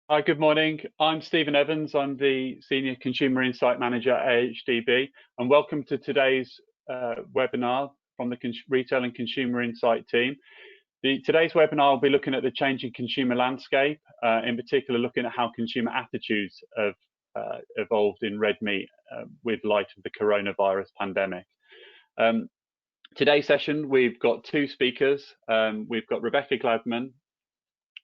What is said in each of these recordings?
Hi, good morning. I'm Stephen Evans. I'm the Senior Consumer Insight Manager at AHDB, and welcome to today's webinar from the Retail and Consumer Insight team. Today's webinar will be looking at the changing consumer landscape, in particular looking at how consumer attitudes have evolved in red meat with light of the coronavirus pandemic. Today's session, we've got two speakers. We've got Rebecca Gladman,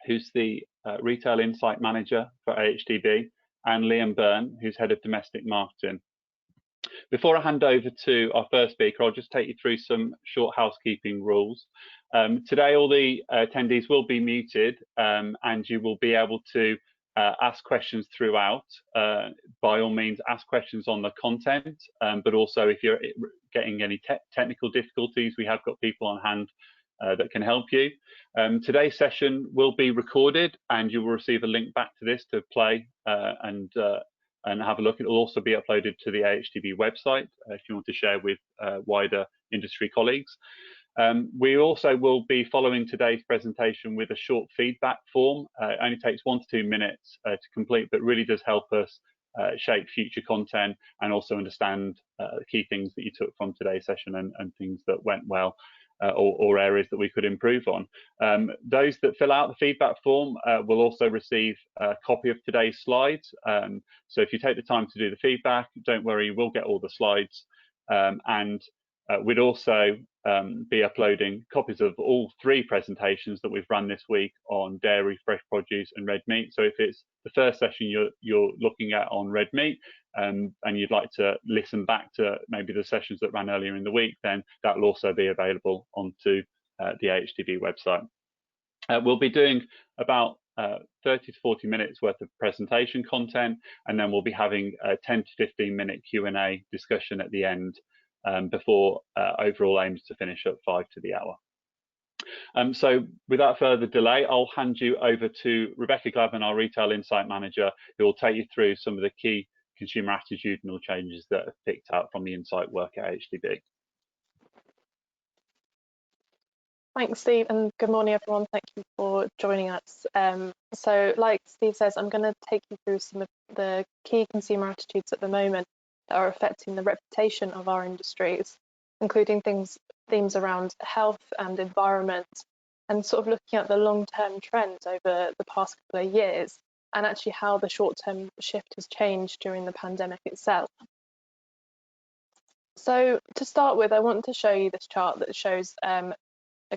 who's the Retail Insight Manager for AHDB, and Liam Byrne, who's Head of Domestic Marketing. Before I hand over to our first speaker, I'll just take you through some short housekeeping rules. Today, all the attendees will be muted, and you will be able to ask questions throughout. By all means, ask questions on the content, but also if you're getting any technical difficulties, we have got people on hand that can help you. Today's session will be recorded, and you will receive a link back to this to play and have a look. It will also be uploaded to the AHDB website if you want to share with wider industry colleagues. We also will be following today's presentation with a short feedback form. It only takes 1 to 2 minutes to complete, but really does help us shape future content and also understand the key things that you took from today's session and things that went well. Or areas that we could improve on. Those that fill out the feedback form will also receive a copy of today's slides. So if you take the time to do the feedback, don't worry, you will get all the slides. And we'd also be uploading copies of all 3 presentations that we've run this week on dairy, fresh produce and red meat. So if it's the first session you're looking at on red meat, and you'd like to listen back to maybe the sessions that ran earlier in the week, then that will also be available onto the AHDB website. We'll be doing about 30 to 40 minutes worth of presentation content, and then we'll be having a 10 to 15-minute Q&A discussion at the end before overall aims to finish at 5 to the hour. So without further delay, I'll hand you over to Rebecca Gladman, our Retail Insight Manager, who will take you through some of the key consumer attitudinal changes that are picked out from the insight work at AHDB. Thanks, Steve, and good morning, everyone. Thank you for joining us. So like Steve says, I'm going to take you through some of the key consumer attitudes at the moment that are affecting the reputation of our industries, including themes around health and environment, and sort of looking at the long-term trends over the past couple of years, and actually how the short-term shift has changed during the pandemic itself. So to start with, I want to show you this chart that shows a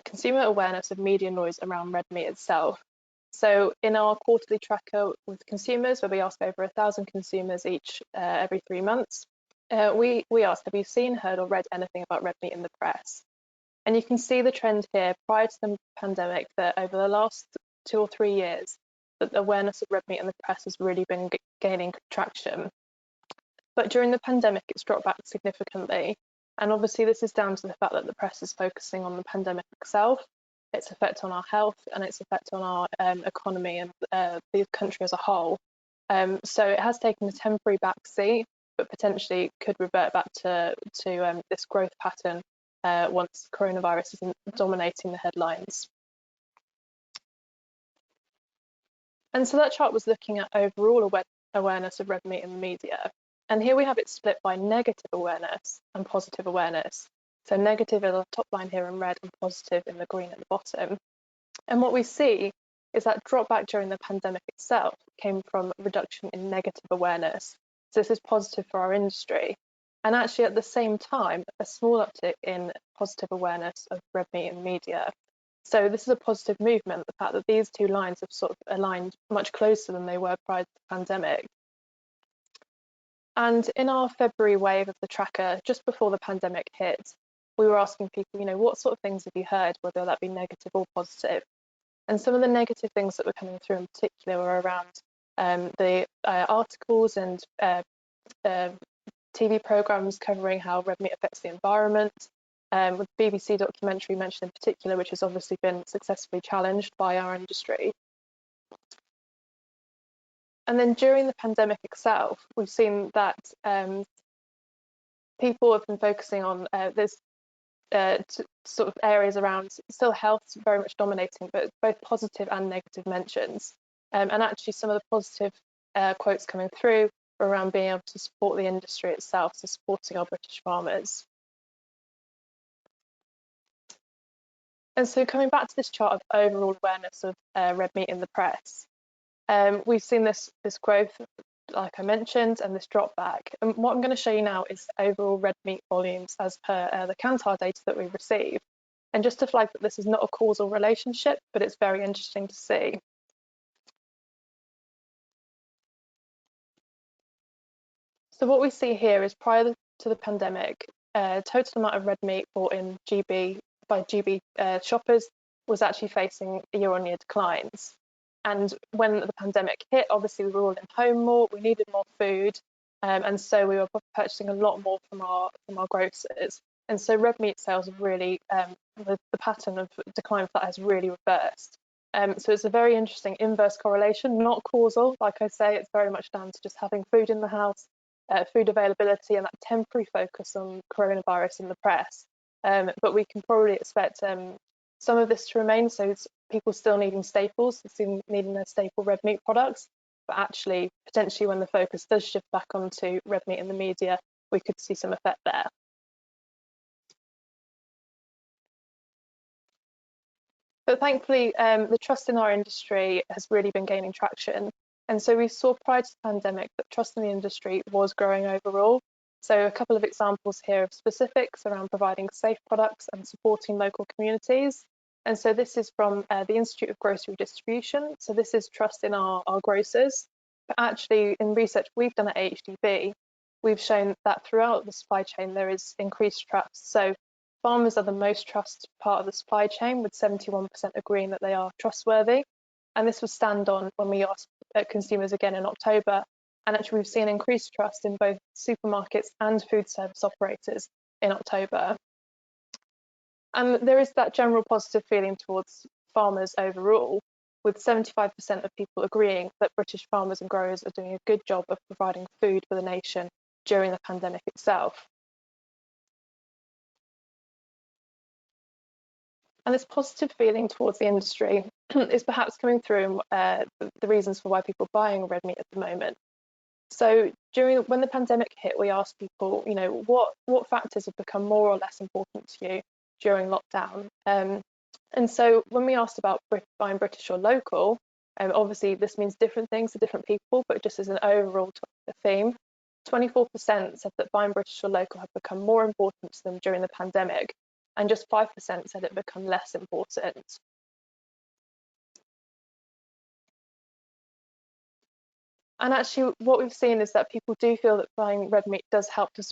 consumer awareness of media noise around red meat itself. So in our quarterly tracker with consumers, where we ask over 1,000 consumers each every 3 months, we asked, have you seen, heard or read anything about red meat in the press? And you can see the trend here prior to the pandemic that over the last 2 or 3 years, that the awareness of red meat in the press has really been gaining traction. But during the pandemic, it's dropped back significantly. And obviously this is down to the fact that the press is focusing on the pandemic itself, its effect on our health and its effect on our economy and the country as a whole. So it has taken a temporary backseat, but potentially could revert back to this growth pattern once coronavirus isn't dominating the headlines. And so that chart was looking at overall awareness of red meat in the media. And here we have it split by negative awareness and positive awareness. So negative is our top line here in red and positive in the green at the bottom. And what we see is that drop back during the pandemic itself came from a reduction in negative awareness. So this is positive for our industry. And actually at the same time, a small uptick in positive awareness of red meat in the media. So this is a positive movement, the fact that these 2 lines have sort of aligned much closer than they were prior to the pandemic. And in our February wave of the tracker, just before the pandemic hit, we were asking people, what sort of things have you heard, whether that be negative or positive? And some of the negative things that were coming through in particular were around the articles and TV programmes covering how red meat affects the environment, with the BBC documentary mentioned in particular, which has obviously been successfully challenged by our industry. And then during the pandemic itself, we've seen that people have been focusing on this sort of areas around still health very much dominating, but both positive and negative mentions. And actually some of the positive quotes coming through are around being able to support the industry itself, so supporting our British farmers. And so coming back to this chart of overall awareness of red meat in the press, we've seen this growth, like I mentioned, and this drop back. And what I'm going to show you now is overall red meat volumes as per the Kantar data that we received. And just to flag that this is not a causal relationship, but it's very interesting to see. So what we see here is prior to the pandemic, total amount of red meat bought in by GB shoppers was actually facing year-on-year declines. And when the pandemic hit, obviously we were all in home more, we needed more food, and so we were purchasing a lot more from our grocers. And so red meat sales have really, the pattern of decline for that has really reversed. So it's a very interesting inverse correlation, not causal. Like I say, it's very much down to just having food in the house, food availability, and that temporary focus on coronavirus in the press. But we can probably expect some of this to remain. So it's people still needing staples, still needing their staple red meat products. But actually, potentially when the focus does shift back onto red meat in the media, we could see some effect there. But thankfully, the trust in our industry has really been gaining traction. And so we saw prior to the pandemic that trust in the industry was growing overall. So a couple of examples here of specifics around providing safe products and supporting local communities. And so this is from the Institute of Grocery Distribution. So this is trust in our grocers. But actually, in research we've done at AHDB, we've shown that throughout the supply chain there is increased trust. So farmers are the most trusted part of the supply chain, with 71% agreeing that they are trustworthy. And this was stand on when we asked consumers again in October. And actually, we've seen increased trust in both supermarkets and food service operators in October. And there is that general positive feeling towards farmers overall, with 75% of people agreeing that British farmers and growers are doing a good job of providing food for the nation during the pandemic itself. And this positive feeling towards the industry is perhaps coming through in the reasons for why people are buying red meat at the moment. So when the pandemic hit, we asked people, you know, what factors have become more or less important to you during lockdown? And so when we asked about buying British or local, obviously this means different things to different people, but just as an overall theme, 24% said that buying British or local had become more important to them during the pandemic, and just 5% said it had become less important. And actually what we've seen is that people do feel that buying red meat does help to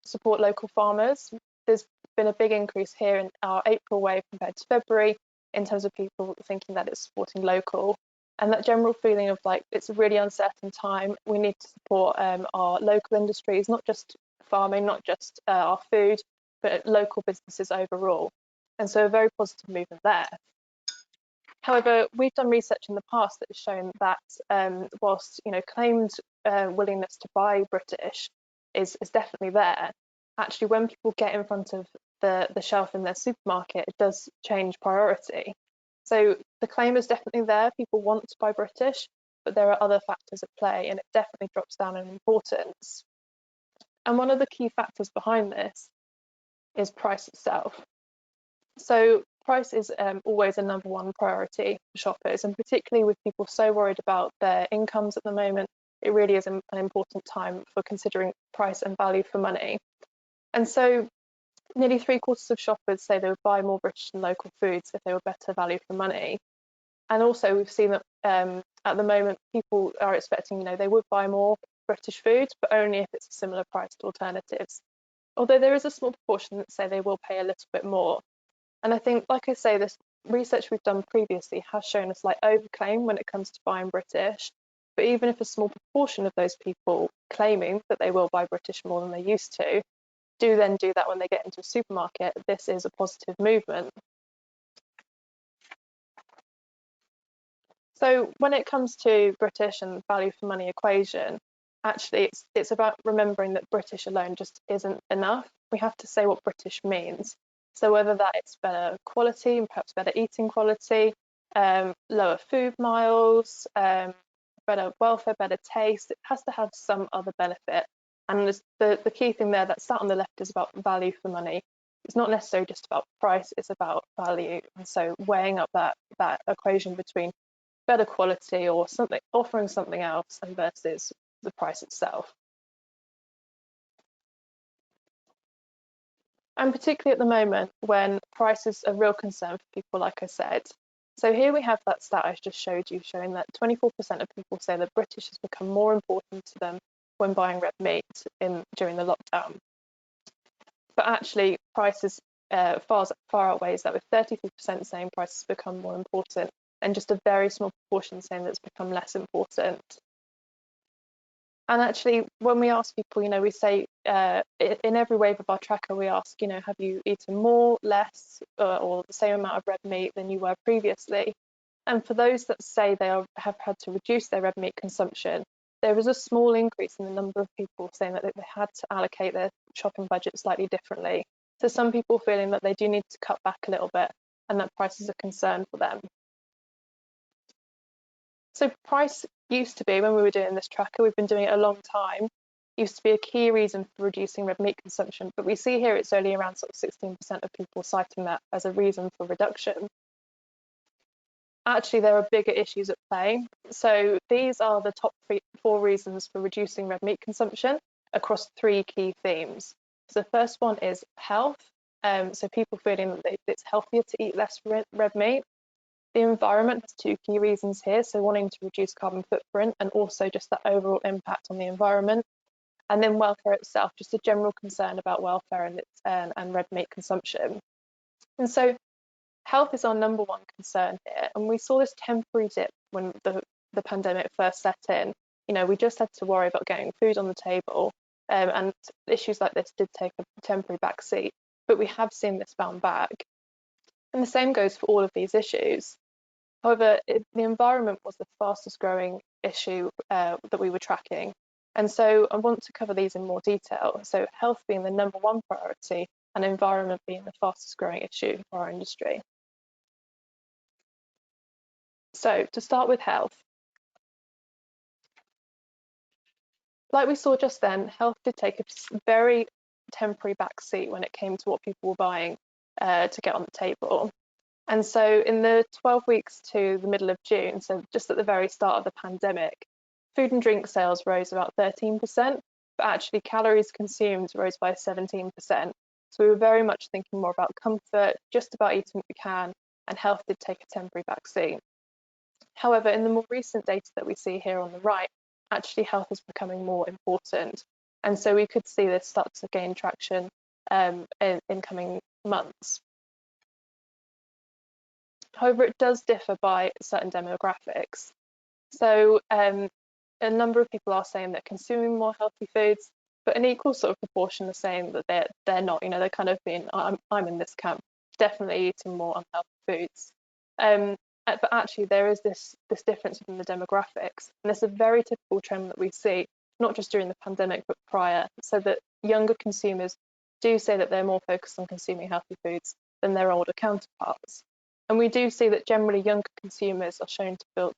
support local farmers. There's been a big increase here in our April wave compared to February in terms of people thinking that it's supporting local. And that general feeling of like, it's a really uncertain time, we need to support our local industries, not just farming, not just our food, but local businesses overall. And so a very positive movement there. However, we've done research in the past that has shown that whilst claimed willingness to buy British is definitely there, actually when people get in front of the shelf in their supermarket, it does change priority. So the claim is definitely there, people want to buy British, but there are other factors at play, and it definitely drops down in importance. And one of the key factors behind this is price itself. So price is always a number one priority for shoppers, and particularly with people so worried about their incomes at the moment, it really is an important time for considering price and value for money. And so nearly 3/4 of shoppers say they would buy more British and local foods if they were better value for money. And also we've seen that at the moment people are expecting, they would buy more British food, but only if it's a similar price to alternatives. Although there is a small proportion that say they will pay a little bit more. And I think, like I say, this research we've done previously has shown a slight overclaim when it comes to buying British. But even if a small proportion of those people claiming that they will buy British more than they used to, do that when they get into a supermarket, this is a positive movement. So when it comes to British and value for money equation, actually it's about remembering that British alone just isn't enough. We have to say what British means. So whether that it's better quality and perhaps better eating quality, lower food miles, better welfare, better taste. It has to have some other benefit. And the key thing there that's sat on the left is about value for money. It's not necessarily just about price, it's about value. And so weighing up that equation between better quality or something, offering something else, and versus the price itself. And particularly at the moment when price is a real concern for people, like I said. So here we have that stat I just showed you, showing that 24% of people say that British has become more important to them when buying red meat during the lockdown. But actually, prices far outweighs that, with 33% saying prices become more important, and just a very small proportion saying that it's become less important. And actually, when we ask people, we say in every wave of our tracker, we ask, have you eaten more, less, or the same amount of red meat than you were previously? And for those that say they have had to reduce their red meat consumption, there was a small increase in the number of people saying that they had to allocate their shopping budget slightly differently. So some people feeling that they do need to cut back a little bit, and that price is a concern for them. So price used to be, when we were doing this tracker, we've been doing it a long time, used to be a key reason for reducing red meat consumption. But we see here it's only around sort of 16% of people citing that as a reason for reduction. Actually, there are bigger issues at play. So these are the top 4 reasons for reducing red meat consumption across 3 key themes. So the first one is health. So people feeling that it's healthier to eat less red meat. The environment has 2 key reasons here, so wanting to reduce carbon footprint and also just the overall impact on the environment. And then welfare itself, just a general concern about welfare and red meat consumption. And so health is our number 1 concern here. And we saw this temporary dip when the pandemic first set in. We just had to worry about getting food on the table, and issues like this did take a temporary backseat, but we have seen this bounce back. And the same goes for all of these issues. However, the environment was the fastest growing issue that we were tracking. And so I want to cover these in more detail. So health being the number 1 priority and environment being the fastest growing issue for our industry. So to start with health. Like we saw just then, health did take a very temporary backseat when it came to what people were buying to get on the table. And so in the 12 weeks to the middle of June, so just at the very start of the pandemic, food and drink sales rose about 13%, but actually calories consumed rose by 17%. So we were very much thinking more about comfort, just about eating what we can, and health did take a temporary backseat. However, in the more recent data that we see here on the right, actually health is becoming more important. And so we could see this start to gain traction in coming months. However, it does differ by certain demographics. So a number of people are saying they're consuming more healthy foods, but an equal sort of proportion are saying that they're not. They're kind of being, I'm in this camp, definitely eating more unhealthy foods. But actually, there is this difference within the demographics, and it's a very typical trend that we see, not just during the pandemic, but prior. So that younger consumers do say that they're more focused on consuming healthy foods than their older counterparts. And we do see that generally younger consumers are shown to feel,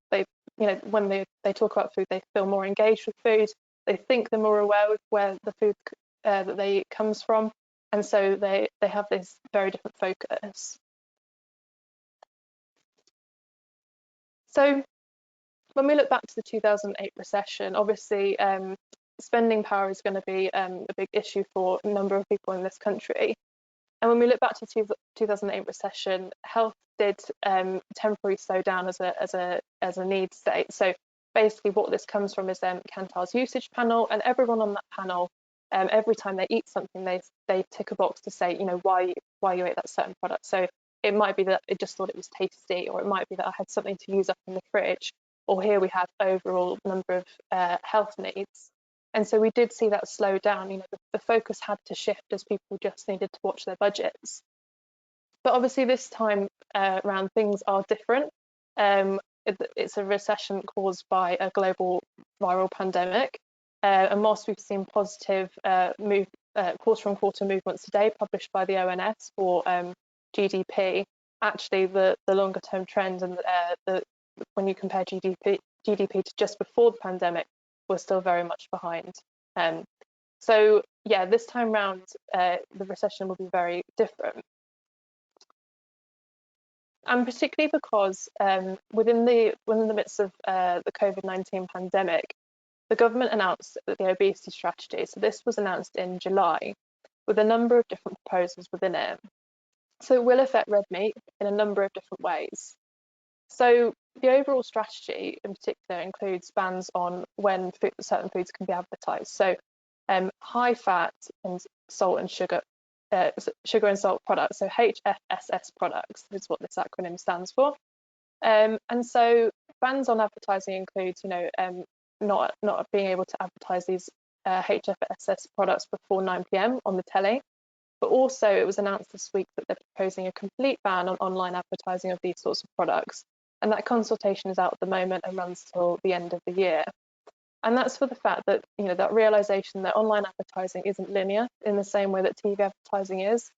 when they talk about food, they feel more engaged with food. They think they're more aware of where the food that they comes from. And so they have this very different focus. So when we look back to the 2008 recession, obviously spending power is going to be a big issue for a number of people in this country. And when we look back to the 2008 recession, health did temporarily slow down as a need state. So basically what this comes from is Kantar's usage panel, and everyone on that panel, every time they eat something, they tick a box to say, why you ate that certain product. So it might be that it just thought it was tasty, or it might be that I had something to use up in the fridge, or here we have overall number of health needs. And so we did see that slow down. The focus had to shift as people just needed to watch their budgets. But obviously this time around things are different. It's a recession caused by a global viral pandemic. And whilst we've seen positive quarter-on-quarter movements today published by the ONS for GDP, actually the longer term trend and when you compare GDP to just before the pandemic, we're still very much behind. So yeah, this time round, the recession will be very different. And particularly because within the midst of the COVID-19 pandemic, the government announced the obesity strategy. So this was announced in July with a number of different proposals within it. So it will affect red meat in a number of different ways. So the overall strategy in particular includes bans on when certain foods can be advertised. So high fat and salt and sugar and salt products, so HFSS products is what this acronym stands for. And so bans on advertising include, not being able to advertise these HFSS products before 9 p.m. on the telly. But also it was announced this week that they're proposing a complete ban on online advertising of these sorts of products. And that consultation is out at the moment and runs till the end of the year. And that's for the fact that, that realization that online advertising isn't linear in the same way that TV advertising is.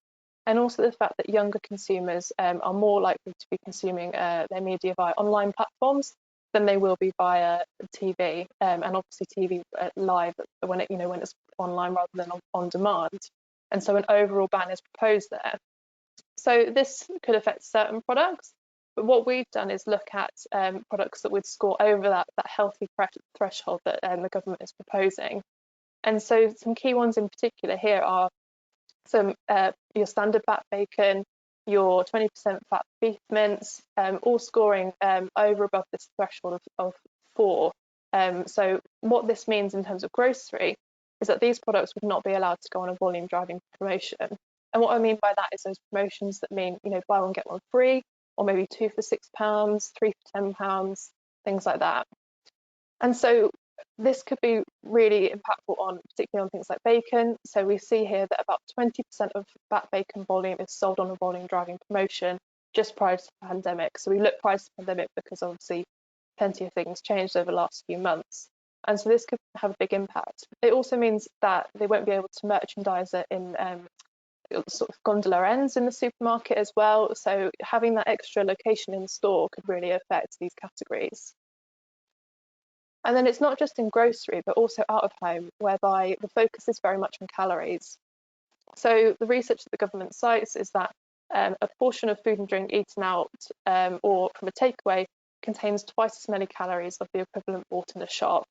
And also the fact that younger consumers are more likely to be consuming their media via online platforms than they will be via TV, and obviously TV live when it's online rather than on demand. And so an overall ban is proposed there. So this could affect certain products, but what we've done is look at products that would score over that healthy threshold that the government is proposing. And so some key ones in particular here are some your standard fat bacon, your 20% fat beef mince, all scoring over above this threshold of 4. So what this means in terms of grocery is that these products would not be allowed to go on a volume driving promotion. And what I mean by that is those promotions that mean, buy one, get one free, or maybe 2 for £6, 3 for £10, things like that. And so this could be really impactful particularly on things like bacon. So we see here that about 20% of fat bacon volume is sold on a volume driving promotion just prior to the pandemic. So we look prior to the pandemic because obviously plenty of things changed over the last few months. And so this could have a big impact. It also means that they won't be able to merchandise it in sort of gondola ends in the supermarket as well. So having that extra location in store could really affect these categories. And then it's not just in grocery, but also out of home, whereby the focus is very much on calories. So the research that the government cites is that a portion of food and drink eaten out or from a takeaway contains twice as many calories of the equivalent bought in a shop.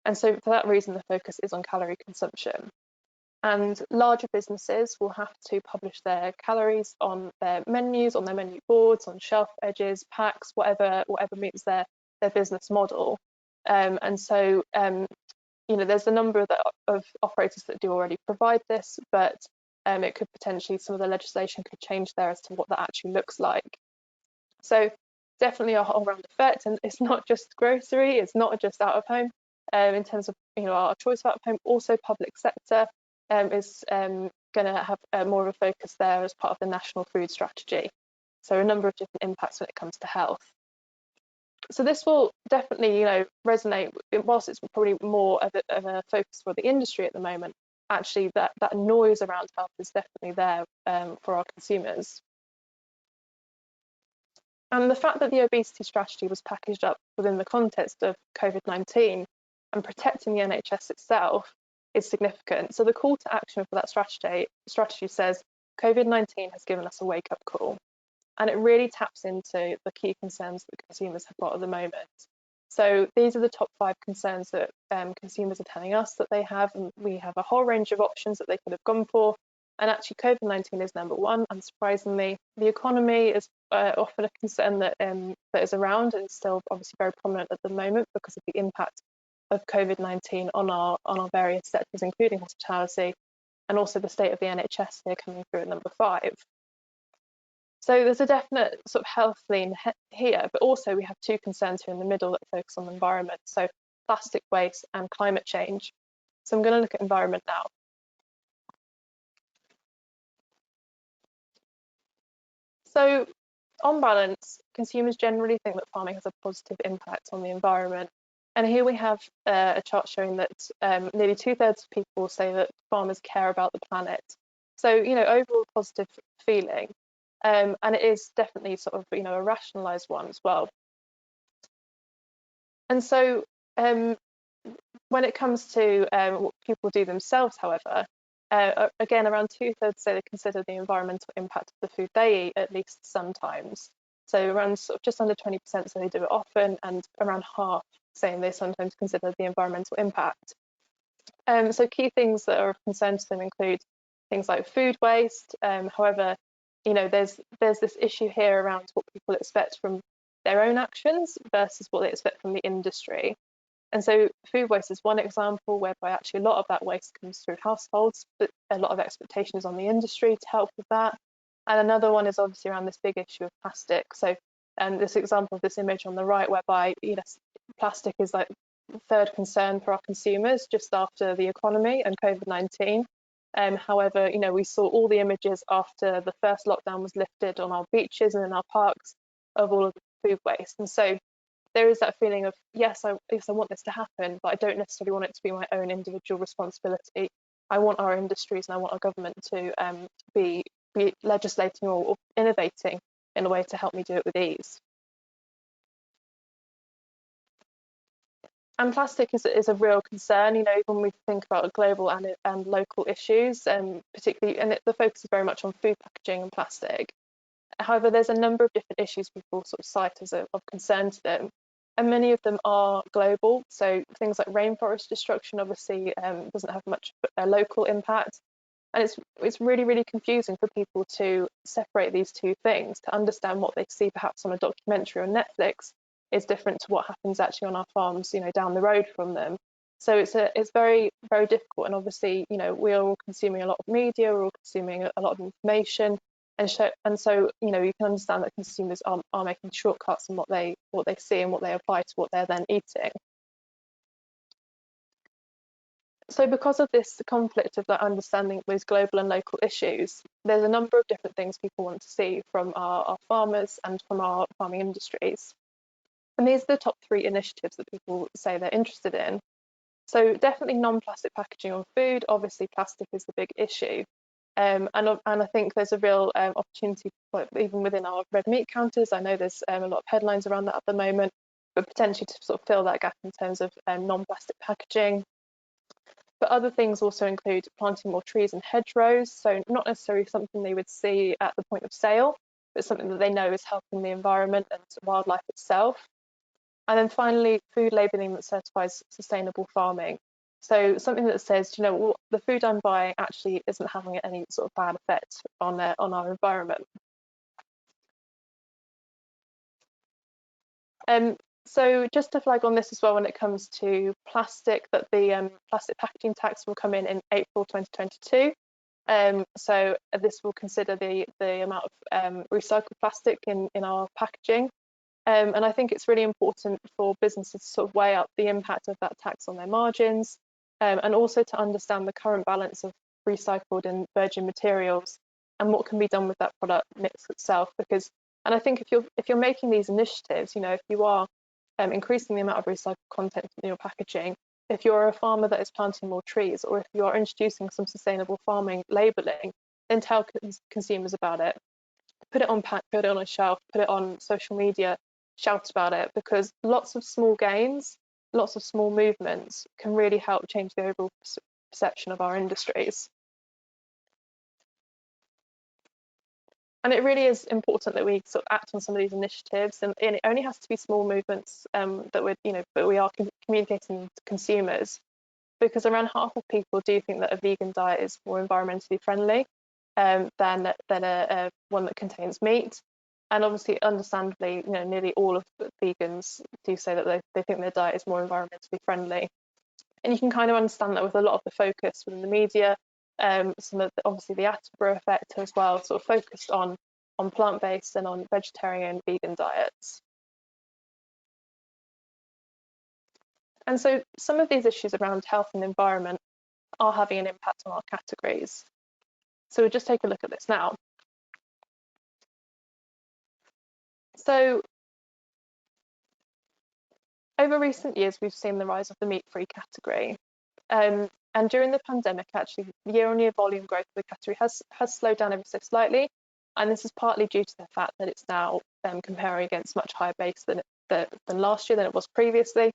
And so for that reason, the focus is on calorie consumption. And larger businesses will have to publish their calories on their menus, on their menu boards, on shelf edges, packs, whatever meets their business model. And so, there's a number of operators that do already provide this, but it could potentially, some of the legislation could change there as to what that actually looks like. So definitely a whole round effect, and it's not just grocery, it's not just out of home. In terms of our choice of out of home, also public sector is going to have more of a focus there as part of the national food strategy. So a number of different impacts when it comes to health. So this will definitely, resonate. Whilst it's probably more of a focus for the industry at the moment, actually that noise around health is definitely there for our consumers. And the fact that the obesity strategy was packaged up within the context of COVID-19 and protecting the NHS itself is significant. So the call to action for that strategy says COVID-19 has given us a wake-up call. And it really taps into the key concerns that consumers have got at the moment. So these are the top 5 concerns that consumers are telling us that they have, and we have a whole range of options that they could have gone for. And actually COVID-19 is number 1, unsurprisingly. The economy is often a concern that is around and still obviously very prominent at the moment because of the impact of COVID-19 on our various sectors, including hospitality, and also the state of the NHS here coming through at number 5. So there's a definite sort of health theme here, but also we have 2 concerns here in the middle that focus on the environment, so plastic waste and climate change. So I'm going to look at environment now. So on balance, consumers generally think that farming has a positive impact on the environment. And here we have a chart showing that nearly 2/3 of people say that farmers care about the planet. So, overall positive feeling. and it is definitely sort of, a rationalised one as well. And so when it comes to what people do themselves, however, again, around 2/3 say they consider the environmental impact of the food they eat at least sometimes. So around sort of just under 20% say they do it often, and around half saying they sometimes consider the environmental impact. So key things that are of concern to them include things like food waste. However, there's this issue here around what people expect from their own actions versus what they expect from the industry. And so food waste is one example whereby actually a lot of that waste comes through households, but a lot of expectation is on the industry to help with that. And another one is obviously around this big issue of plastic. So this example of this image on the right, whereby plastic is like third concern for our consumers just after the economy and COVID-19. However, we saw all the images after the first lockdown was lifted on our beaches and in our parks of all of the food waste. And so there is that feeling of, yes, I want this to happen, but I don't necessarily want it to be my own individual responsibility. I want our industries and I want our government to be legislating or innovating in a way to help me do it with ease. And plastic is a real concern, when we think about global and local issues, particularly, and the focus is very much on food packaging and plastic. However, there's a number of different issues people sort of cite as of concern to them, and many of them are global. So things like rainforest destruction obviously doesn't have much a local impact, and it's really, really confusing for people to separate these two things, to understand what they see perhaps on a documentary on Netflix is different to what happens actually on our farms, down the road from them. So it's very, very difficult, and obviously, we are all consuming a lot of media, we're all consuming a lot of information, and so you can understand that consumers are making shortcuts in what they see and what they apply to what they're then eating. So because of this conflict of that understanding of those global and local issues, there's a number of different things people want to see from our farmers and from our farming industries. And these are the top 3 initiatives that people say they're interested in. So definitely non-plastic packaging on food. Obviously, plastic is the big issue. And I think there's a real opportunity, even within our red meat counters. I know there's a lot of headlines around that at the moment, but potentially to sort of fill that gap in terms of non-plastic packaging. But other things also include planting more trees and hedgerows. So not necessarily something they would see at the point of sale, but something that they know is helping the environment and wildlife itself. And then finally, food labelling that certifies sustainable farming. So something that says, the food I'm buying actually isn't having any sort of bad effect on our environment. So just to flag on this as well, when it comes to plastic, that the plastic packaging tax will come in April 2022. So this will consider the amount of recycled plastic in our packaging. And I think it's really important for businesses to sort of weigh up the impact of that tax on their margins, and also to understand the current balance of recycled and virgin materials and what can be done with that product mix itself. And I think if you're making these initiatives, if you are increasing the amount of recycled content in your packaging, if you're a farmer that is planting more trees, or if you are introducing some sustainable farming labelling, then tell consumers about it. Put it on pack, put it on a shelf, put it on social media, shout about it, because lots of small gains, lots of small movements can really help change the overall perception of our industries. And it really is important that we sort of act on some of these initiatives, and it only has to be small movements but we are communicating to consumers, because around half of people do think that a vegan diet is more environmentally friendly than a one that contains meat. And obviously, understandably, nearly all of the vegans do say that they think their diet is more environmentally friendly. And you can kind of understand that with a lot of the focus within the media, obviously the Attenborough effect as well, sort of focused on plant-based and on vegetarian, vegan diets. And so some of these issues around health and environment are having an impact on our categories. So we'll just take a look at this now. So over recent years, we've seen the rise of the meat-free category. And during the pandemic, actually, year-on-year volume growth of the category has slowed down ever so slightly. And this is partly due to the fact that it's now comparing against much higher base than last year, than it was previously,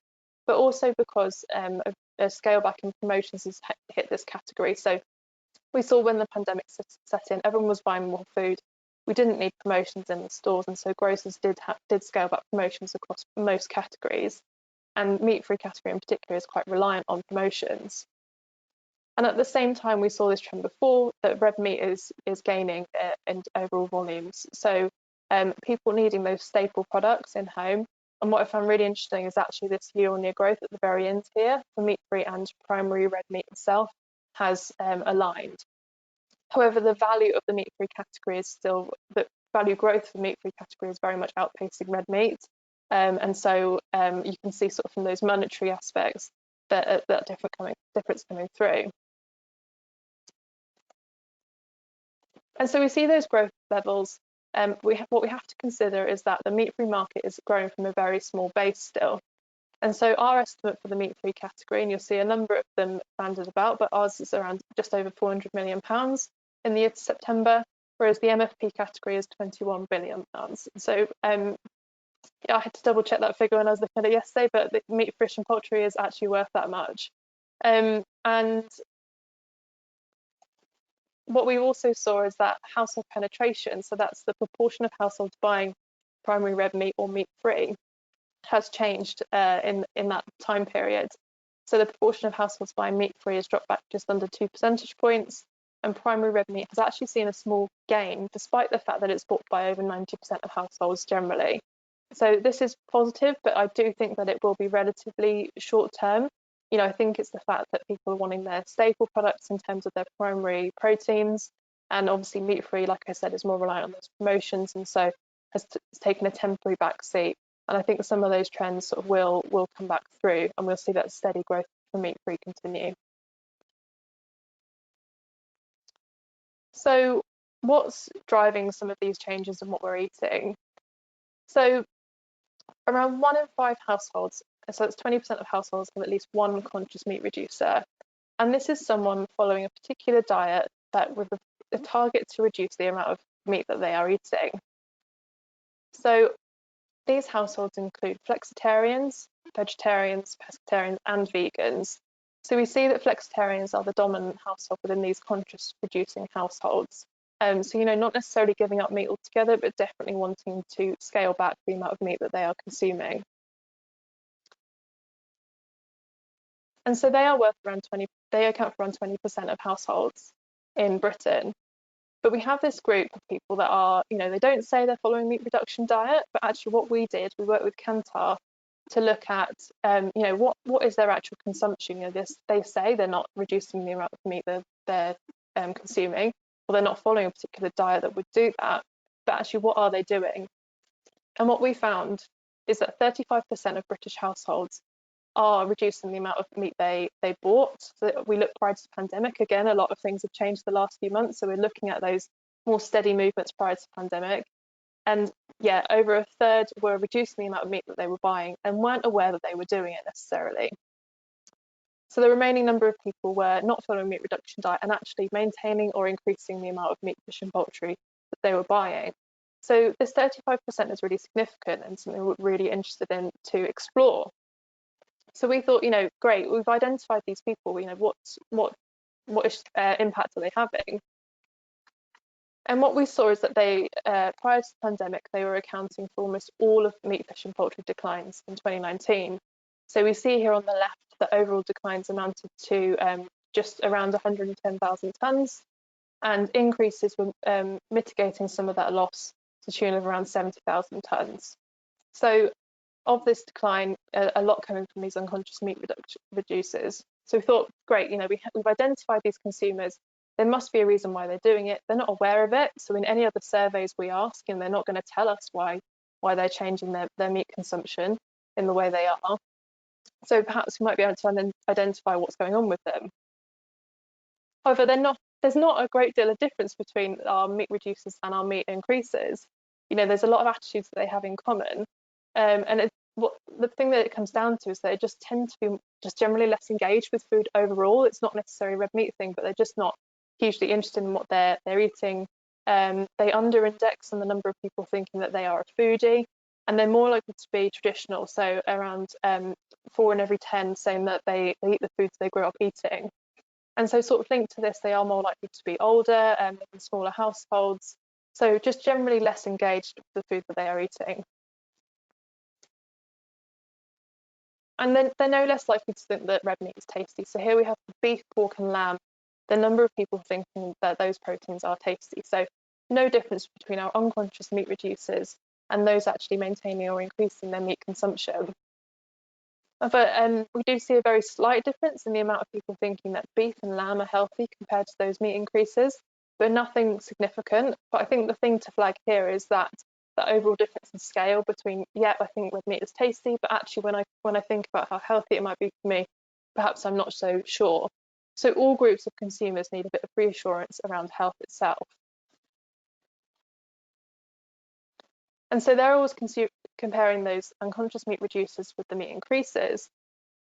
but also because a scale back in promotions has hit this category. So we saw when the pandemic set in, everyone was buying more food. We didn't need promotions in the stores, and so grocers did scale back promotions across most categories. And meat-free category in particular is quite reliant on promotions. And at the same time, we saw this trend before, that red meat is gaining in overall volumes. So people needing those staple products in home. And what I found really interesting is actually this year-on-year growth at the very end here for meat-free and primary red meat itself has aligned. However, the value of the meat-free category is still, the value growth for meat-free category is very much outpacing red meat. And so you can see sort of from those monetary aspects that difference coming through. And so we see those growth levels. What we have to consider is that the meat-free market is growing from a very small base still. And so our estimate for the meat-free category, and you'll see a number of them banded about, but ours is around just over £400 million in the year to September, whereas the MFP category is £21 billion. So yeah, I had to double check that figure when I was looking at it yesterday, but the meat, fish and poultry is actually worth that much. And what we also saw is that household penetration, so that's the proportion of households buying primary red meat or meat-free, has changed in that time period. So the proportion of households buying meat-free has dropped back just under 2 percentage points, and primary red meat has actually seen a small gain, despite the fact that it's bought by over 90% of households generally. So this is positive, but I do think that it will be relatively short-term. You know, I think it's the fact that people are wanting their staple products in terms of their primary proteins, and obviously meat-free, like I said, is more reliant on those promotions, and so has taken a temporary backseat. And I think some of those trends sort of will come back through, and we'll see that steady growth for meat-free continue. So what's driving some of these changes in what we're eating? So around 1 in 5 households, so it's 20% of households, have at least one conscious meat reducer. And this is someone following a particular diet that with a target to reduce the amount of meat that they are eating. So these households include flexitarians, vegetarians, pescatarians, and vegans. So we see that flexitarians are the dominant household within these conscious reducing households. So, you know, not necessarily giving up meat altogether, but definitely wanting to scale back the amount of meat that they are consuming. And so they are worth around they account for around 20% of households in Britain. But we have this group of people that are, you know, they don't say they're following meat reduction diet, but actually what we did, we worked with Kantar to look at, you know, what is their actual consumption. You know, they say they're not reducing the amount of meat that they're consuming, or they're not following a particular diet that would do that, but actually what are they doing? And what we found is that 35% of British households are reducing the amount of meat they bought. So we look prior to the pandemic. Again, a lot of things have changed the last few months, so we're looking at those more steady movements prior to the pandemic. And yeah, over a third were reducing the amount of meat that they were buying and weren't aware that they were doing it necessarily. So the remaining number of people were not following meat reduction diet and actually maintaining or increasing the amount of meat, fish and poultry that they were buying. So this 35% is really significant and something we're really interested in to explore. So we thought, you know, great, we've identified these people, you know, what impact are they having? And what we saw is that they, prior to the pandemic, they were accounting for almost all of meat, fish and poultry declines in 2019. So we see here on the left that overall declines amounted to just around 110,000 tonnes, and increases were mitigating some of that loss to the tune of around 70,000 tonnes. So of this decline, a lot coming from these unconscious meat reducers. So we thought, great, you know, we've identified these consumers. There must be a reason why they're doing it. They're not aware of it. So in any other surveys we ask, and they're not going to tell us why they're changing their meat consumption in the way they are. So perhaps we might be able to identify what's going on with them. However, there's not a great deal of difference between our meat reducers and our meat increases. You know, there's a lot of attitudes that they have in common. And the thing that it comes down to is they just tend to be just generally less engaged with food overall. It's not necessarily a red meat thing, but they're just not hugely interested in what they're eating. They under-index on the number of people thinking that they are a foodie, and they're more likely to be traditional, so around 4 in every 10 saying that they eat the foods they grew up eating. And so sort of linked to this, they are more likely to be older and in smaller households, so just generally less engaged with the food that they are eating. And then they're no less likely to think that red meat is tasty. So here we have beef, pork and lamb, the number of people thinking that those proteins are tasty. So no difference between our unconscious meat reducers and those actually maintaining or increasing their meat consumption. But we do see a very slight difference in the amount of people thinking that beef and lamb are healthy compared to those meat increases, but nothing significant. But I think the thing to flag here is that the overall difference in scale between, yeah, I think red meat is tasty, but actually when I think about how healthy it might be for me, perhaps I'm not so sure. So all groups of consumers need a bit of reassurance around health itself. And so they're always comparing those unconscious meat reducers with the meat increases.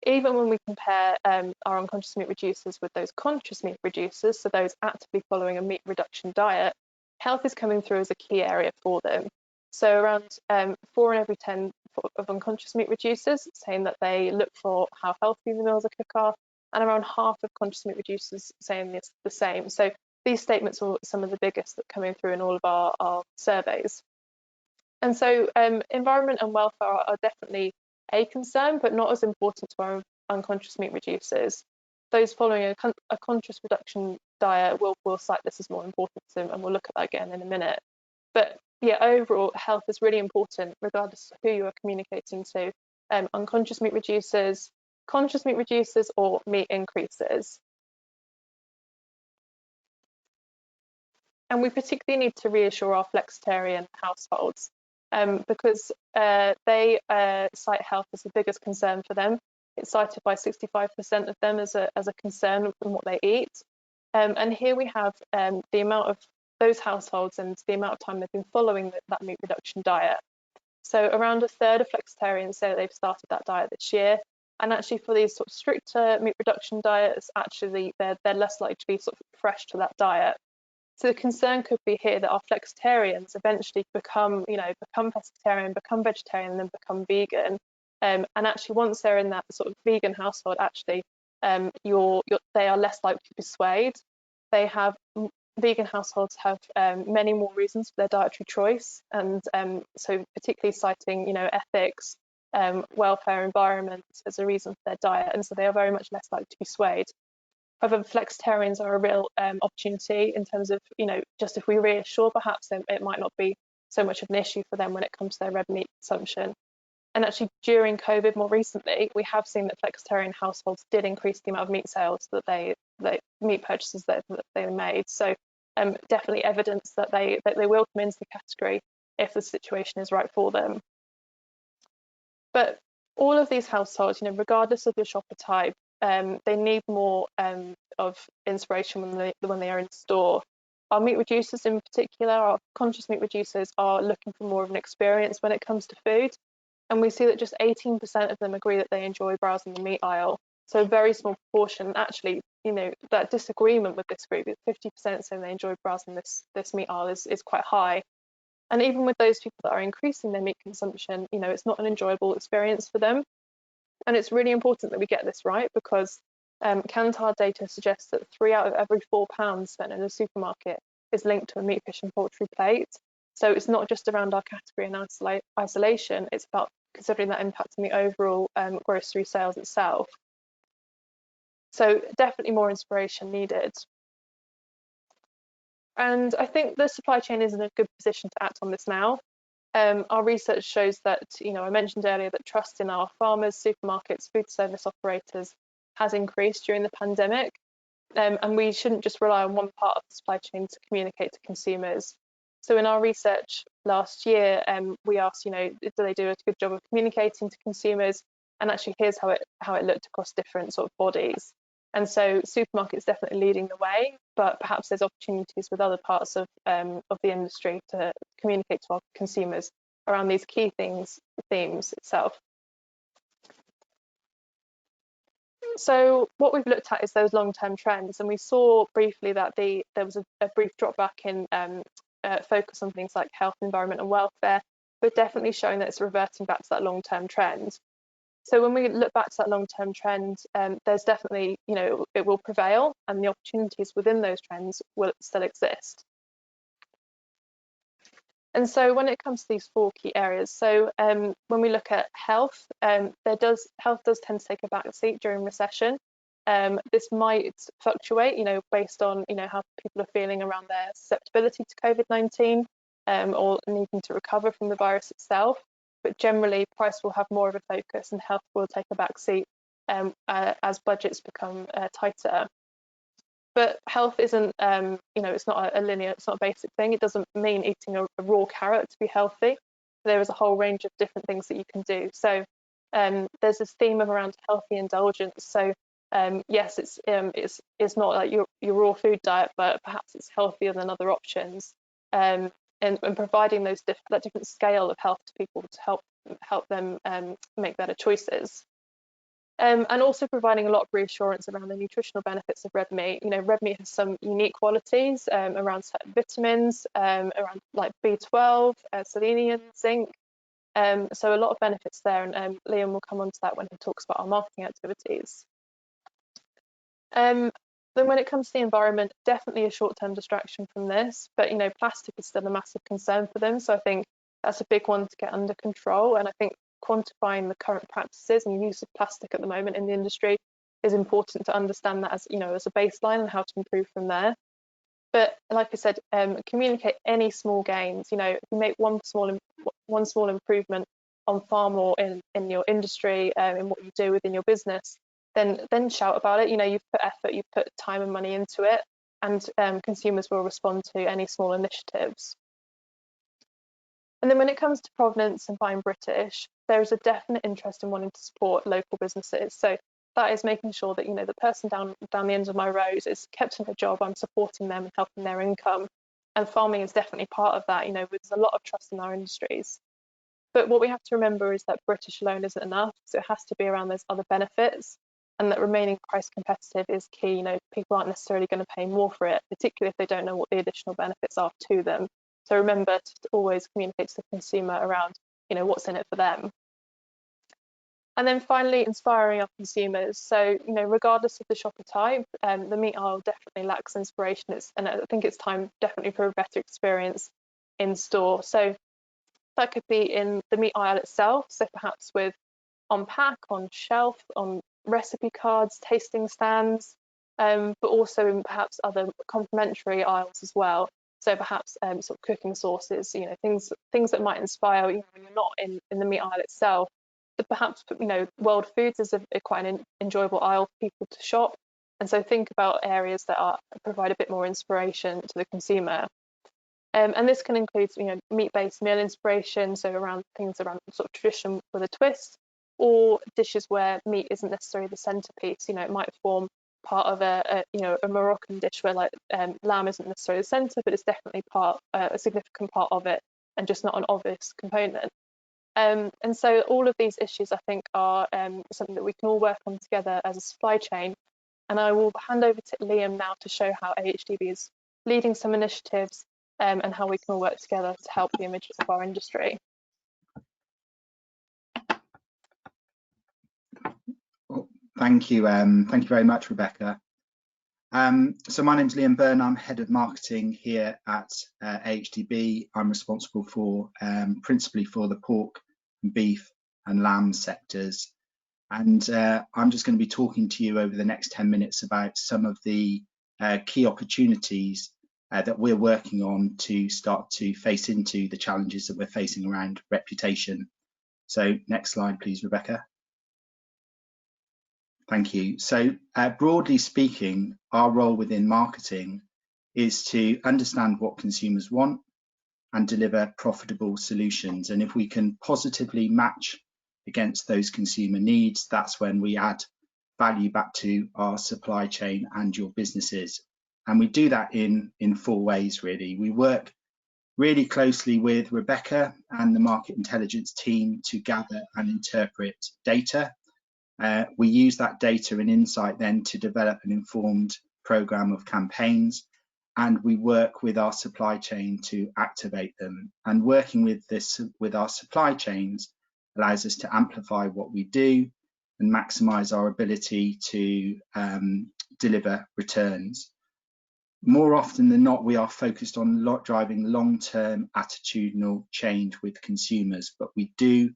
Even when we compare our unconscious meat reducers with those conscious meat reducers, so those actively following a meat reduction diet, health is coming through as a key area for them. So around 4 in every 10 of unconscious meat reducers saying that they look for how healthy the meals they cook are, and around half of conscious meat reducers saying this the same. So these statements are some of the biggest that are coming through in all of our surveys. And so environment and welfare are definitely a concern, but not as important to our unconscious meat reducers. Those following a conscious reduction diet will cite this as more important to them, and we'll look at that again in a minute. But yeah, overall, health is really important, regardless of who you are communicating to, unconscious meat reducers, conscious meat reducers, or meat increases. And we particularly need to reassure our flexitarian households because they cite health as the biggest concern for them. It's cited by 65% of them as a concern from what they eat. And here we have the amount of those households and the amount of time they've been following that meat reduction diet. So around a third of flexitarians say that they've started that diet this year. And actually for these sort of stricter meat reduction diets, actually they're less likely to be sort of fresh to that diet. So the concern could be here that our flexitarians eventually become pescatarian, become vegetarian, and then become vegan. And actually, once they're in that sort of vegan household, actually, they are less likely to persuade. Vegan households have many more reasons for their dietary choice, and so particularly citing, ethics, welfare, environment as a reason for their diet, and so they are very much less likely to be swayed. However, flexitarians are a real opportunity in terms of, just if we reassure, perhaps it might not be so much of an issue for them when it comes to their red meat consumption. And actually, during COVID, more recently, we have seen that flexitarian households did increase the amount of meat sales meat purchases that they made. So definitely evidence that they will come into the category if the situation is right for them. But all of these households, regardless of your shopper type, they need more of inspiration when they are in store. Our meat reducers in particular, our conscious meat reducers, are looking for more of an experience when it comes to food. And we see that just 18% of them agree that they enjoy browsing the meat aisle. So a very small proportion. Actually, that disagreement with this group, 50% saying they enjoy browsing this meat aisle is quite high. And even with those people that are increasing their meat consumption, it's not an enjoyable experience for them. And it's really important that we get this right, because Kantar data suggests that 3 out of every £4 spent in a supermarket is linked to a meat, fish and poultry plate. So it's not just around our category in isolation, it's about considering that impact on the overall grocery sales itself. So definitely more inspiration needed. And I think the supply chain is in a good position to act on this now. Our research shows that, I mentioned earlier that trust in our farmers, supermarkets, food service operators has increased during the pandemic. And we shouldn't just rely on one part of the supply chain to communicate to consumers. So in our research last year, we asked, do they do a good job of communicating to consumers? And actually, here's how it looked across different sort of bodies. And so supermarkets definitely leading the way, but perhaps there's opportunities with other parts of the industry to communicate to our consumers around these key themes itself. So what we've looked at is those long-term trends, and we saw briefly that there was a brief drop back in focus on things like health, environment and welfare, but definitely showing that it's reverting back to that long-term trend. So when we look back to that long-term trend, there's definitely, it will prevail, and the opportunities within those trends will still exist. And so when it comes to these 4 key areas, so when we look at health, health does tend to take a back seat during recession. This might fluctuate, based on, how people are feeling around their susceptibility to COVID-19 or needing to recover from the virus itself. But generally, price will have more of a focus and health will take a back seat as budgets become tighter. But health isn't, it's not a linear, it's not a basic thing. It doesn't mean eating a raw carrot to be healthy. There is a whole range of different things that you can do. So there's this theme of around healthy indulgence. So yes, it's not like your raw food diet, but perhaps it's healthier than other options. And providing that different scale of health to people to help them make better choices. And also providing a lot of reassurance around the nutritional benefits of red meat. Red meat has some unique qualities around certain vitamins, around like B12, selenium, zinc. So a lot of benefits there, and Liam will come on to that when he talks about our marketing activities. Then when it comes to the environment, definitely a short-term distraction from this, but plastic is still a massive concern for them. So I think that's a big one to get under control, and I think quantifying the current practices and use of plastic at the moment in the industry is important to understand that as as a baseline and how to improve from there. But like I said, communicate any small gains. If you make one small improvement on far more in your industry, in what you do within your business, then shout about it. You've put effort, you've put time and money into it, and consumers will respond to any small initiatives. And then when it comes to provenance and buying British, there is a definite interest in wanting to support local businesses. So that is making sure that the person down the end of my road is kept in a job. I'm supporting them and helping their income, and farming is definitely part of that. There's a lot of trust in our industries. But what we have to remember is that British alone isn't enough, so it has to be around those other benefits, and that remaining price competitive is key. People aren't necessarily going to pay more for it, particularly if they don't know what the additional benefits are to them. So remember to always communicate to the consumer around, what's in it for them. And then finally, inspiring our consumers. So, regardless of the shopper type, the meat aisle definitely lacks inspiration. And I think it's time definitely for a better experience in store. So that could be in the meat aisle itself. So perhaps with on pack, on shelf, on recipe cards, tasting stands, but also in perhaps other complementary aisles as well. So perhaps sort of cooking sauces, things that might inspire when you're not in the meat aisle itself. But perhaps world foods is quite an enjoyable aisle for people to shop, and so think about areas that provide a bit more inspiration to the consumer. And this can include meat-based meal inspiration, so around things around sort of tradition with a twist, or dishes where meat isn't necessarily the centerpiece. It might form part of a Moroccan dish where lamb isn't necessarily the center, but it's definitely a significant part of it, and just not an obvious component. And so all of these issues, I think, are something that we can all work on together as a supply chain. And I will hand over to Liam now to show how AHDB is leading some initiatives and how we can all work together to help the image of our industry. Well, thank you very much, Rebecca. So my name's Liam Byrne. I'm head of marketing here at AHDB. I'm responsible for principally for the pork, beef and lamb sectors, and I'm just going to be talking to you over the next 10 minutes about some of the key opportunities that we're working on to start to face into the challenges that we're facing around reputation. So next slide please, Rebecca. Thank you. So broadly speaking, our role within marketing is to understand what consumers want and deliver profitable solutions. And if we can positively match against those consumer needs, that's when we add value back to our supply chain and your businesses. And we do that in 4 ways, really. We work really closely with Rebecca and the market intelligence team to gather and interpret data. We use that data and insight then to develop an informed program of campaigns. and we work with our supply chain to activate them. And working with our supply chains allows us to amplify what we do and maximize our ability to deliver returns. More often than not, we are focused on driving long-term attitudinal change with consumers, but we do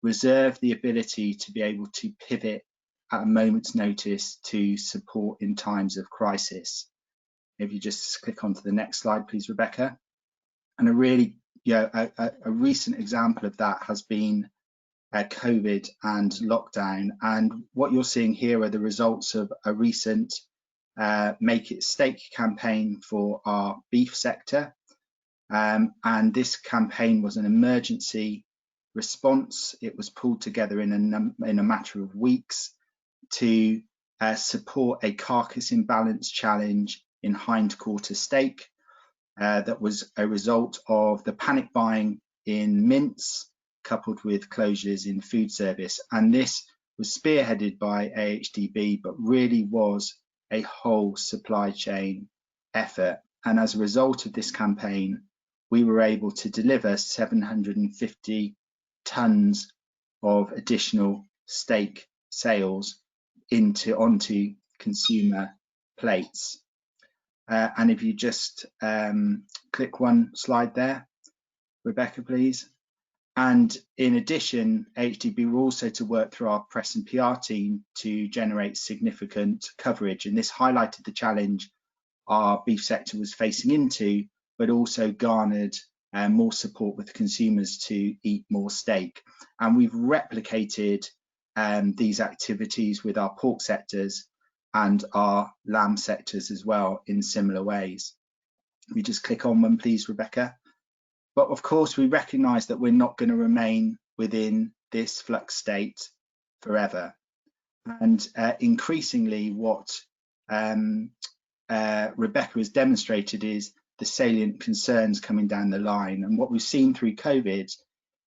reserve the ability to be able to pivot at a moment's notice to support in times of crisis. If you just click onto the next slide, please, Rebecca. And a recent example of that has been COVID and lockdown. And what you're seeing here are the results of a recent Make It Steak campaign for our beef sector. And this campaign was an emergency response. It was pulled together in a matter of weeks to support a carcass imbalance challenge in hindquarter steak that was a result of the panic buying in mince coupled with closures in food service. And this was spearheaded by AHDB, but really was a whole supply chain effort. And as a result of this campaign, we were able to deliver 750 tons of additional steak sales onto consumer plates. And if you just click one slide there, Rebecca, please. And in addition, AHDB were also to work through our press and PR team to generate significant coverage. And this highlighted the challenge our beef sector was facing into, but also garnered more support with consumers to eat more steak. And we've replicated these activities with our pork sectors and our lamb sectors as well in similar ways. We just click on one, please, Rebecca. But of course, we recognise that we're not going to remain within this flux state forever. And increasingly, what Rebecca has demonstrated is the salient concerns coming down the line. And what we've seen through COVID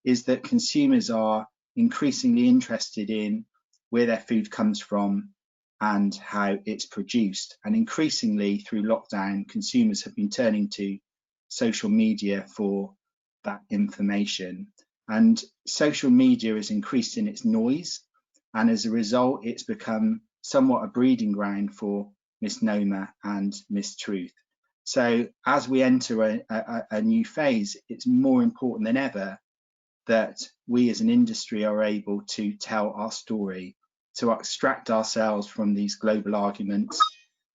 is that consumers are increasingly interested in where their food comes from and how it's produced. And increasingly through lockdown, consumers have been turning to social media for that information. And social media has increased in its noise. And as a result, it's become somewhat a breeding ground for misnomer and mistruth. So as we enter a new phase, it's more important than ever that we as an industry are able to tell our story, to extract ourselves from these global arguments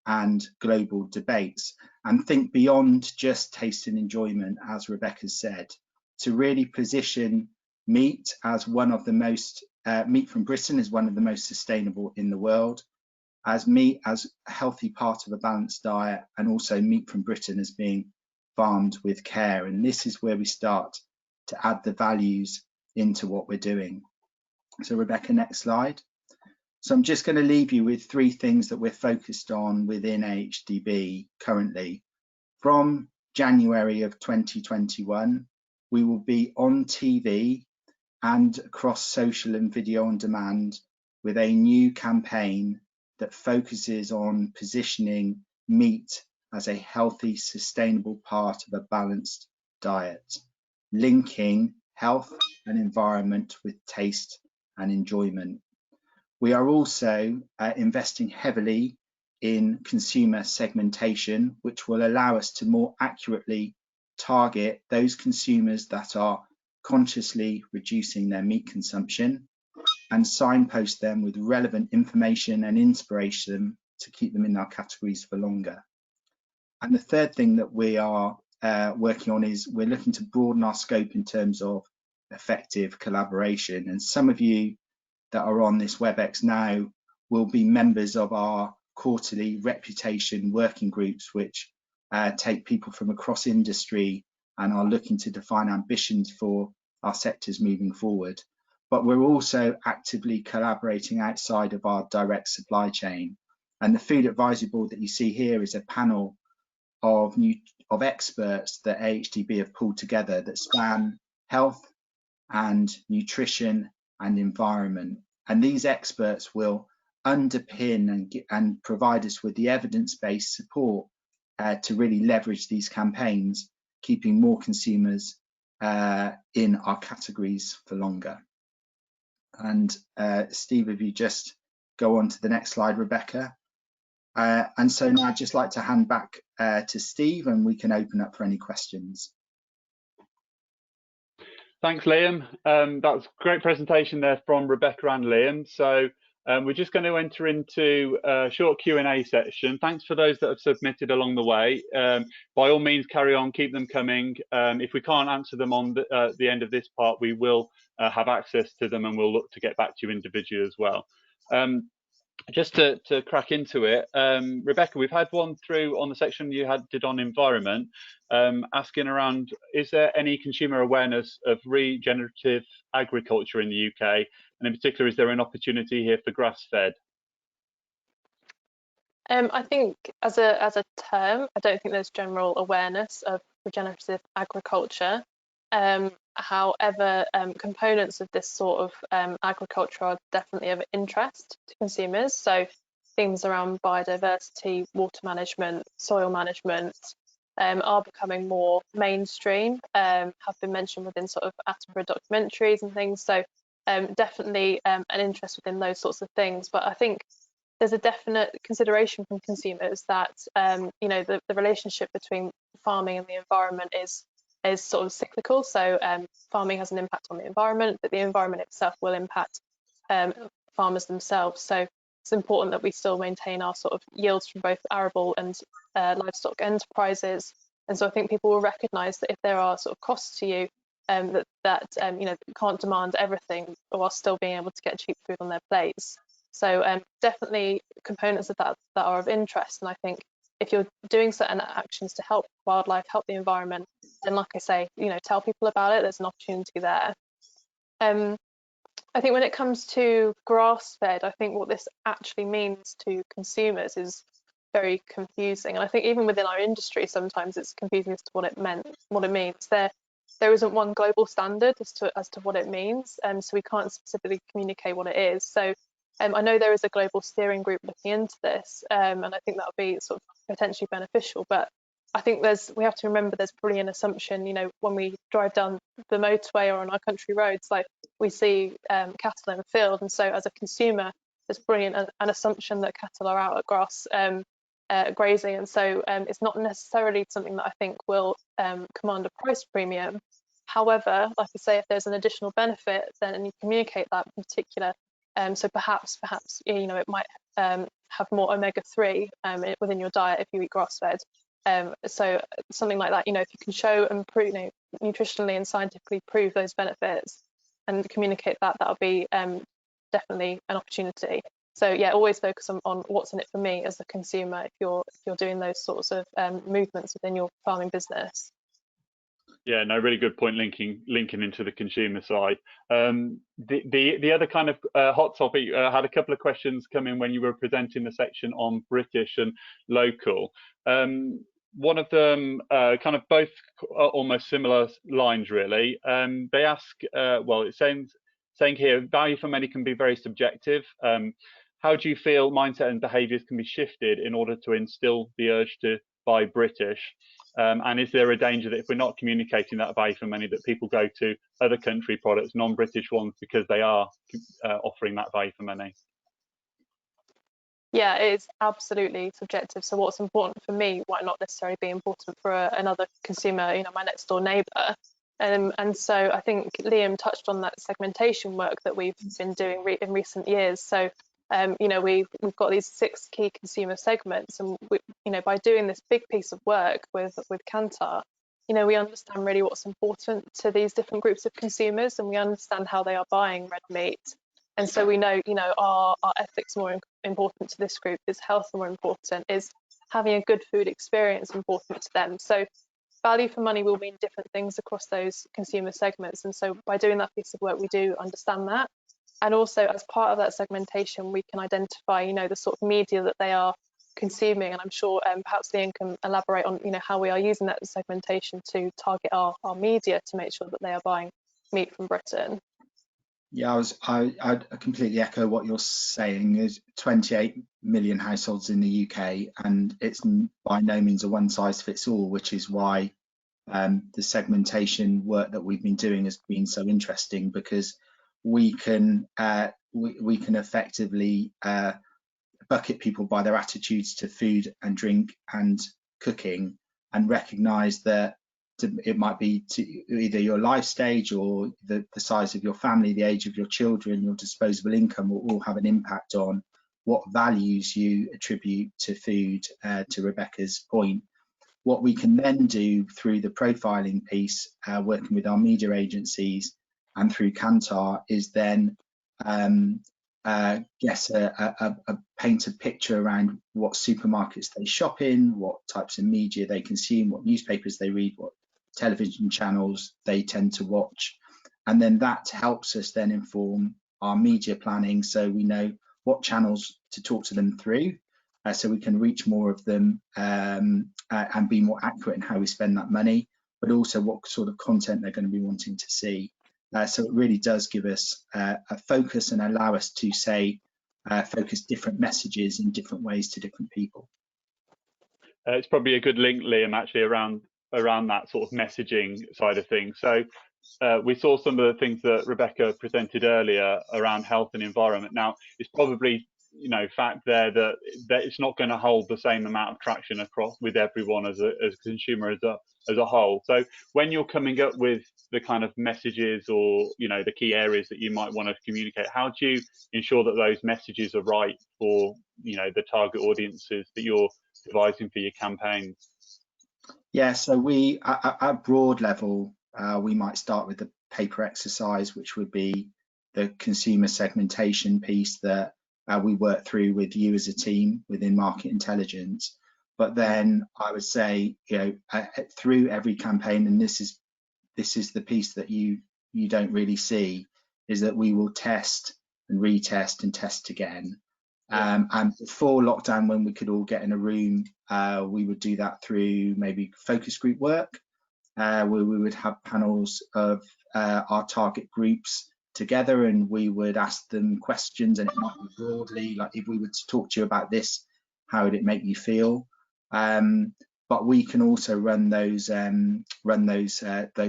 and global debates, and think beyond just taste and enjoyment, as Rebecca said, to really position meat as one of the most, meat from Britain is one of the most sustainable in the world, as meat as a healthy part of a balanced diet, and also meat from Britain as being farmed with care. And this is where we start to add the values into what we're doing. So Rebecca, next slide. So I'm just going to leave you with three things that we're focused on within AHDB currently. From January of 2021, we will be on TV and across social and video on demand with a new campaign that focuses on positioning meat as a healthy, sustainable part of a balanced diet, linking health and environment with taste and enjoyment. We are also investing heavily in consumer segmentation, which will allow us to more accurately target those consumers that are consciously reducing their meat consumption and signpost them with relevant information and inspiration to keep them in our categories for longer. And the third thing that we are working on is we're looking to broaden our scope in terms of effective collaboration. And some of you that are on this WebEx now will be members of our quarterly reputation working groups, which take people from across industry and are looking to define ambitions for our sectors moving forward. But we're also actively collaborating outside of our direct supply chain. And the Food Advisory Board that you see here is a panel of experts that AHDB have pulled together that span health and nutrition and environment. And these experts will underpin and provide us with the evidence-based support to really leverage these campaigns, keeping more consumers in our categories for longer. And Steve, if you just go on to the next slide, Rebecca. And so now I'd just like to hand back to Steve, and we can open up for any questions. Thanks, Liam. That was a great presentation there from Rebecca and Liam. So we're just going to enter into a short Q&A section. Thanks for those that have submitted along the way. By all means, carry on, keep them coming. If we can't answer them on the end of this part, we will have access to them, and we'll look to get back to you individually as well. Just to crack into it, Rebecca, we've had one through on the section you did on environment, asking around, is there any consumer awareness of regenerative agriculture in the UK? And in particular, is there an opportunity here for grass-fed? I think as a term, I don't think there's general awareness of regenerative agriculture. However, components of this sort of agriculture are definitely of interest to consumers. So things around biodiversity, water management, soil management are becoming more mainstream, have been mentioned within sort of Attenborough documentaries and things. So definitely an interest within those sorts of things. But I think there's a definite consideration from consumers that you know, the relationship between farming and the environment is sort of cyclical. So farming has an impact on the environment, but the environment itself will impact farmers themselves. So it's important that we still maintain our sort of yields from both arable and livestock enterprises. And so I think people will recognise that if there are sort of costs to you, that you know, you can't demand everything while still being able to get cheap food on their plates. So definitely components of that are of interest. And I think if you're doing certain actions to help wildlife, help the environment, then like I say, you know, tell people about it. There's an opportunity there. I think when it comes to grass-fed, I think what this actually means to consumers is very confusing. And I think even within our industry, sometimes it's confusing as to what it means. There isn't one global standard as to what it means, so we can't specifically communicate what it is. So I know there is a global steering group looking into this, and I think that would be sort of potentially beneficial. But I think we have to remember there's probably an assumption, you know, when we drive down the motorway or on our country roads, like we see cattle in the field, and so as a consumer, there's probably an assumption that cattle are out at grass grazing, and so it's not necessarily something that I think will command a price premium. However, like I say, if there's an additional benefit, then you communicate that in particular. So perhaps you know, it might have more omega-3 within your diet if you eat grass-fed. So something like that, you know, if you can show and prove, you know, nutritionally and scientifically prove those benefits and communicate that, that'll be definitely an opportunity. So yeah, always focus on what's in it for me as a consumer if you're doing those sorts of movements within your farming business. Yeah, no, really good point, linking into the consumer side. The other kind of hot topic, I had a couple of questions come in when you were presenting the section on British and local. One of them, kind of both almost similar lines, really. They ask, well, it's saying here, value for money can be very subjective. How do you feel mindset and behaviours can be shifted in order to instill the urge to buy British? And is there a danger that if we're not communicating that value for money, that people go to other country products, non-British ones, because they are offering that value for money? Yeah, it's absolutely subjective. So what's important for me might not necessarily be important for another consumer, you know, my next door neighbour. And so I think Liam touched on that segmentation work that we've been doing in recent years. So you know, we've got these 6 key consumer segments, and you know, by doing this big piece of work with Kantar, you know, we understand really what's important to these different groups of consumers, and we understand how they are buying red meat. And so we know, you know, are ethics more important to this group? Is health more important? Is having a good food experience important to them? So value for money will mean different things across those consumer segments. And so by doing that piece of work, we do understand that. And also, as part of that segmentation, we can identify, you know, the sort of media that they are consuming. And I'm sure perhaps Liam can elaborate on, you know, how we are using that segmentation to target our media to make sure that they are buying meat from Britain. Yeah, I completely echo what you're saying. There's 28 million households in the UK, and it's by no means a one size fits all, which is why the segmentation work that we've been doing has been so interesting, because we can effectively bucket people by their attitudes to food and drink and cooking, and recognise that it might be to either your life stage or the size of your family, the age of your children, your disposable income will all have an impact on what values you attribute to food, to Rebecca's point. What we can then do through the profiling piece, working with our media agencies and through Kantar, is then paint a picture around what supermarkets they shop in, what types of media they consume, what newspapers they read, what television channels they tend to watch, and then that helps us then inform our media planning, so we know what channels to talk to them through, so we can reach more of them and be more accurate in how we spend that money, but also what sort of content they're going to be wanting to see. So it really does give us a focus and allow us to say focus different messages in different ways to different people. It's probably a good link, Liam, actually around that sort of messaging side of things. So we saw some of the things that Rebecca presented earlier around health and environment. Now, it's probably fact there that it's not going to hold the same amount of traction across with everyone as a consumer as a whole. So when you're coming up with the kind of messages or the key areas that you might want to communicate, how do you ensure that those messages are right for the target audiences that you're devising for your campaigns? Yeah, so we at broad level we might start with the paper exercise, which would be the consumer segmentation piece that we work through with you as a team within market intelligence. But then I would say, through every campaign, and this is the piece that you don't really see, is that we will test and retest and test again. And before lockdown, when we could all get in a room, we would do that through maybe focus group work, where we would have panels of our target groups together, and we would ask them questions, and it might be broadly, like, if we were to talk to you about this, how would it make you feel? But we can also run those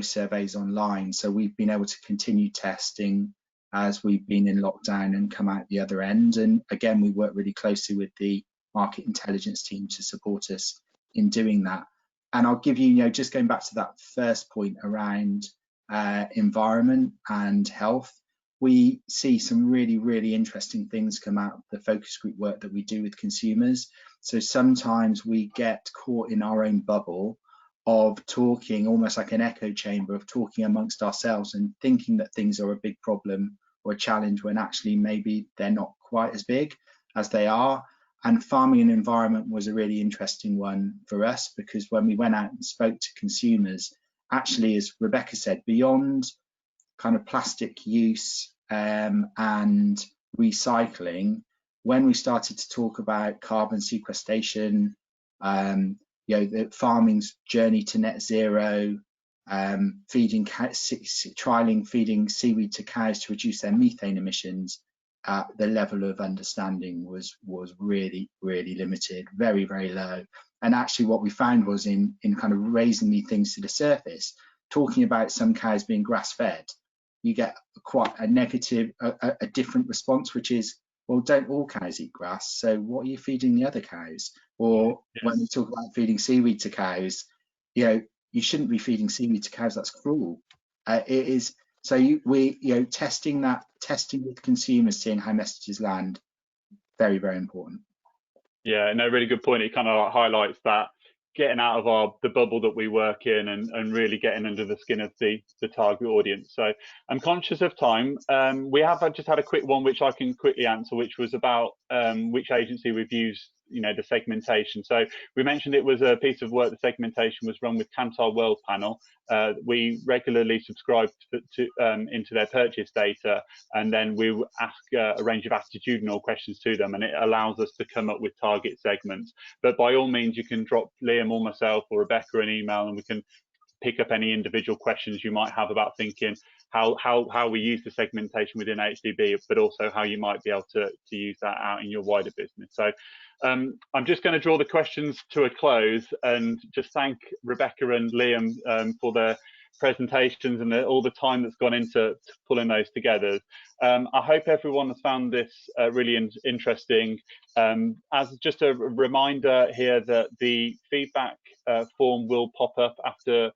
surveys online. So we've been able to continue testing as we've been in lockdown and come out the other end. And again, we work really closely with the market intelligence team to support us in doing that. And I'll give you, just going back to that first point around environment and health, we see some really, really interesting things come out of the focus group work that we do with consumers. So sometimes we get caught in our own bubble of talking, almost like an echo chamber of talking amongst ourselves and thinking that things are a big problem or a challenge, when actually maybe they're not quite as big as they are. And farming and environment was a really interesting one for us, because when we went out and spoke to consumers, actually, as Rebecca said, beyond kind of plastic use and recycling, when we started to talk about carbon sequestration, the farming's journey to net zero, trialing feeding seaweed to cows to reduce their methane emissions, the level of understanding was really, really limited, very, very low. And actually what we found was in kind of raising these things to the surface, talking about some cows being grass-fed, you get quite a negative, a different response, which is, well, don't all cows eat grass? So what are you feeding the other cows? Or when we talk about feeding seaweed to cows, you shouldn't be feeding seaweed to cows. That's cruel. It is. So testing with consumers, seeing how messages land, very, very important. Yeah, no, really good point. It kind of highlights that getting out of the bubble that we work in and really getting under the skin of the target audience. So I'm conscious of time. We have just had a quick one which I can quickly answer, which was about which agency we've used, the segmentation. So we mentioned it was a piece of work. The segmentation was run with Kantar World Panel. We regularly subscribe into their purchase data, and then we ask a range of attitudinal questions to them, and it allows us to come up with target segments. But by all means, you can drop Liam or myself or Rebecca an email, and we can pick up any individual questions you might have about thinking how we use the segmentation within AHDB, but also how you might be able to use that out in your wider business. So I'm just going to draw the questions to a close and just thank Rebecca and Liam for their presentations and all the time that's gone into pulling those together. I hope everyone has found this really interesting. As just a reminder here that the feedback form will pop up after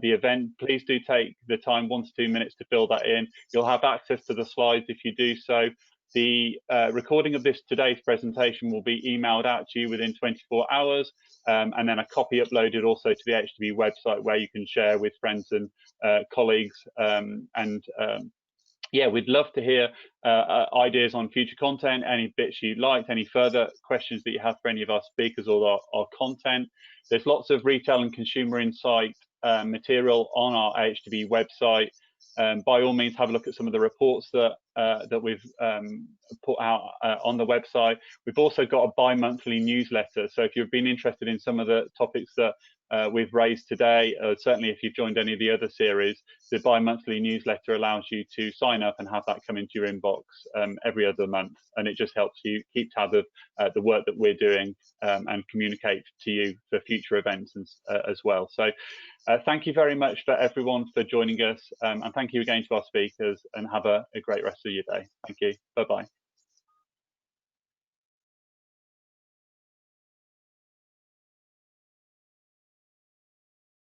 the event. Please do take the time, 1 to 2 minutes, to fill that in. You'll have access to the slides if you do so. The recording of today's presentation will be emailed out to you within 24 hours, and then a copy uploaded also to the AHDB website, where you can share with friends and colleagues. Yeah, we'd love to hear ideas on future content, any bits you liked, any further questions that you have for any of our speakers or our content. There's lots of retail and consumer insight material on our AHDB website. By all means, have a look at some of the reports that we've put out on the website. We've also got a bi-monthly newsletter, so if you've been interested in some of the topics that we've raised today, certainly if you've joined any of the other series, the bi-monthly newsletter allows you to sign up and have that come into your inbox every other month, and it just helps you keep tab of the work that we're doing and communicate to you for future events as well. So thank you very much for everyone for joining us, and thank you again to our speakers, and have a great rest of your day. Thank you. Bye-bye.